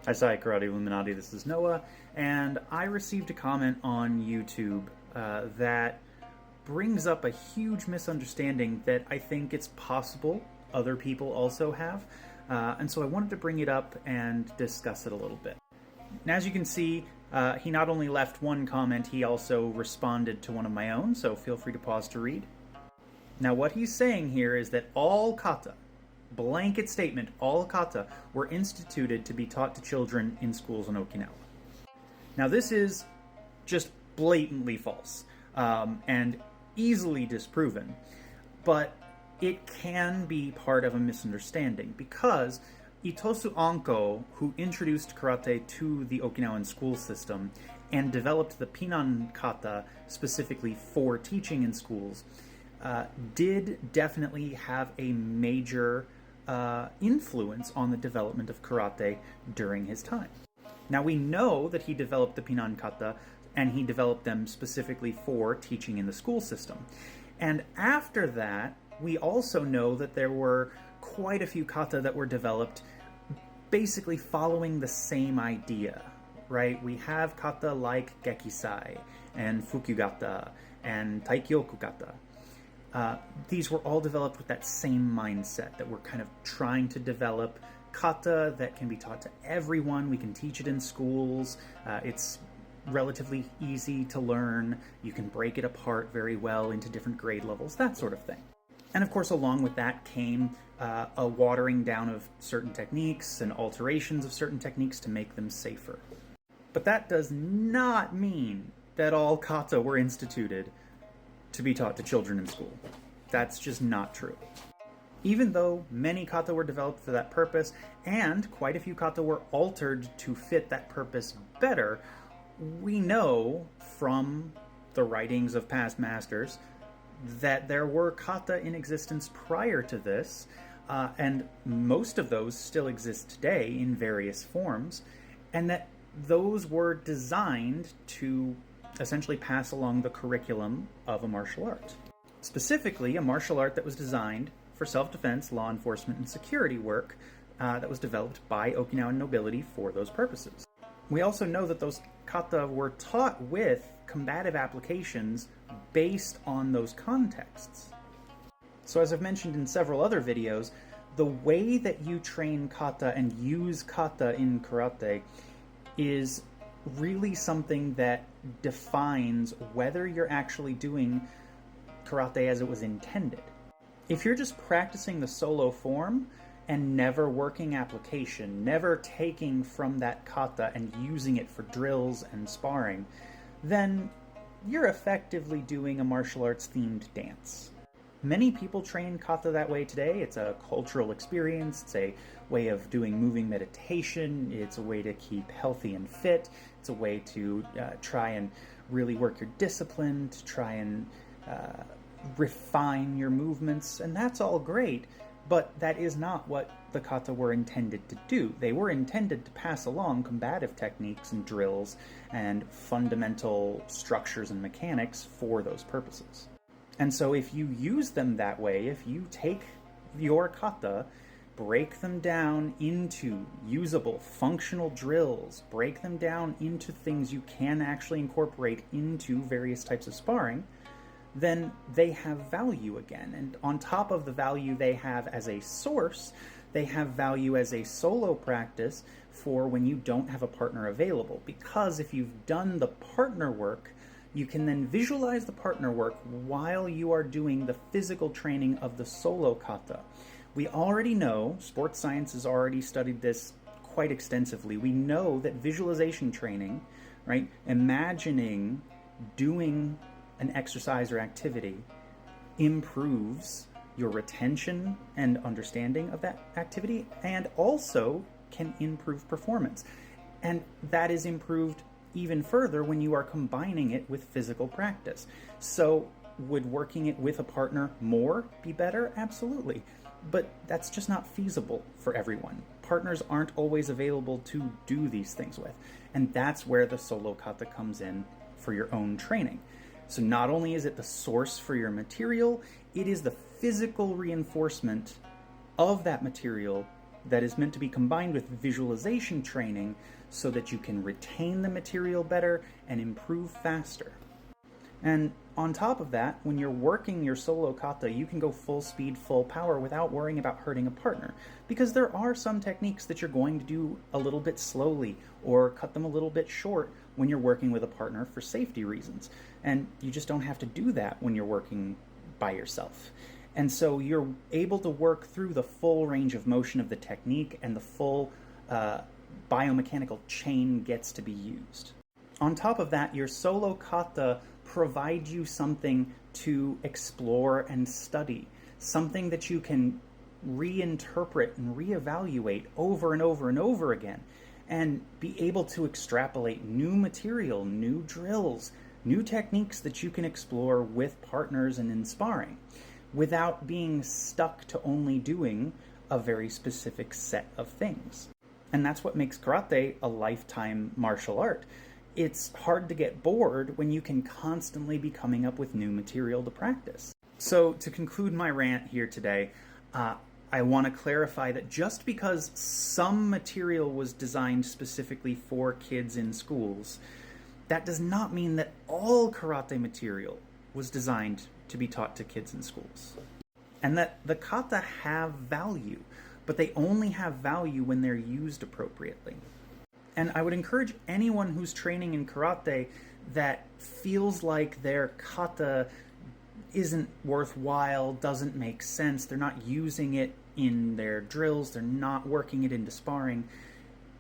Hi, Sai Karate Illuminati, this is Noah, and I received a comment on YouTube that brings up a huge misunderstanding that I think it's possible other people also have, and so I wanted to bring it up and discuss it a little bit. And as you can see, he not only left one comment, he also responded to one of my own, so feel free to pause to read. Now what he's saying here is that all kata, blanket statement, all kata were instituted to be taught to children in schools in Okinawa. Now this is just blatantly false and easily disproven, but it can be part of a misunderstanding because Itosu Anko, who introduced karate to the Okinawan school system and developed the Pinan kata specifically for teaching in schools, did definitely have a major influence on the development of karate during his time. Now we know that he developed the Pinan kata and he developed them specifically for teaching in the school system. And after that, we also know that there were quite a few kata that were developed basically following the same idea, right? We have kata like Gekisai and Fukyugata and Taikyoku kata. These were all developed with that same mindset that we're kind of trying to develop kata that can be taught to everyone. We can teach it in schools. It's relatively easy to learn. You can break it apart very well into different grade levels, that sort of thing. And of course, along with that came a watering down of certain techniques and alterations of certain techniques to make them safer. But that does not mean that all kata were instituted to be taught to children in school. That's just not true. Even though many kata were developed for that purpose, and quite a few kata were altered to fit that purpose better, we know from the writings of past masters that there were kata in existence prior to this, and most of those still exist today in various forms, and that those were designed to essentially pass along the curriculum of a martial art. Specifically, a martial art that was designed for self-defense, law enforcement, and security work that was developed by Okinawan nobility for those purposes. We also know that those kata were taught with combative applications based on those contexts. So as I've mentioned in several other videos, the way that you train kata and use kata in karate is really something that defines whether you're actually doing karate as it was intended. If you're just practicing the solo form and never working application, never taking from that kata and using it for drills and sparring, then you're effectively doing a martial arts themed dance. Many people train kata that way today. It's a cultural experience, it's a way of doing moving meditation, it's a way to keep healthy and fit, it's a way to try and really work your discipline, to try and refine your movements, and that's all great, but that is not what the kata were intended to do. They were intended to pass along combative techniques and drills and fundamental structures and mechanics for those purposes. And so if you use them that way, if you take your kata, break them down into usable, functional drills, break them down into things you can actually incorporate into various types of sparring, then they have value again. And on top of the value they have as a source, they have value as a solo practice for when you don't have a partner available. Because if you've done the partner work, you can then visualize the partner work while you are doing the physical training of the solo kata. We already know, sports science has already studied this quite extensively, we know that visualization training, right, imagining doing an exercise or activity improves your retention and understanding of that activity and also can improve performance. And that is improved even further when you are combining it with physical practice. So would working it with a partner more be better? Absolutely. But that's just not feasible for everyone. Partners aren't always available to do these things with. And that's where the solo kata comes in for your own training. So not only is it the source for your material, it is the physical reinforcement of that material that is meant to be combined with visualization training so that you can retain the material better and improve faster. And on top of that, when you're working your solo kata, you can go full speed, full power without worrying about hurting a partner. Because there are some techniques that you're going to do a little bit slowly or cut them a little bit short when you're working with a partner for safety reasons. And you just don't have to do that when you're working by yourself. And so you're able to work through the full range of motion of the technique, and the full biomechanical chain gets to be used. On top of that, your solo kata provides you something to explore and study, something that you can reinterpret and reevaluate over and over and over again, and be able to extrapolate new material, new drills, new techniques that you can explore with partners and in sparring, without being stuck to only doing a very specific set of things. And that's what makes karate a lifetime martial art. It's hard to get bored when you can constantly be coming up with new material to practice. So to conclude my rant here today, I want to clarify that just because some material was designed specifically for kids in schools, that does not mean that all karate material was designed to be taught to kids in schools. And that the kata have value, but they only have value when they're used appropriately. And I would encourage anyone who's training in karate that feels like their kata isn't worthwhile, doesn't make sense, they're not using it in their drills, they're not working it into sparring.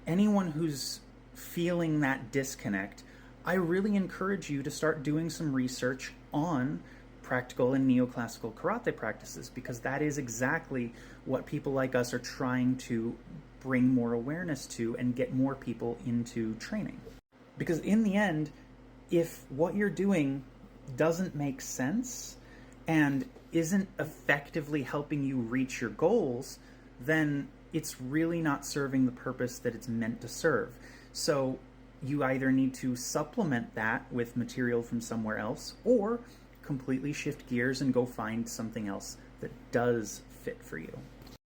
Anyone who's feeling that disconnect, I really encourage you to start doing some research on practical and neoclassical karate practices, because that is exactly what people like us are trying to bring more awareness to and get more people into training. Because in the end, if what you're doing doesn't make sense and isn't effectively helping you reach your goals, then it's really not serving the purpose that it's meant to serve. So you either need to supplement that with material from somewhere else, or completely shift gears and go find something else that does fit for you.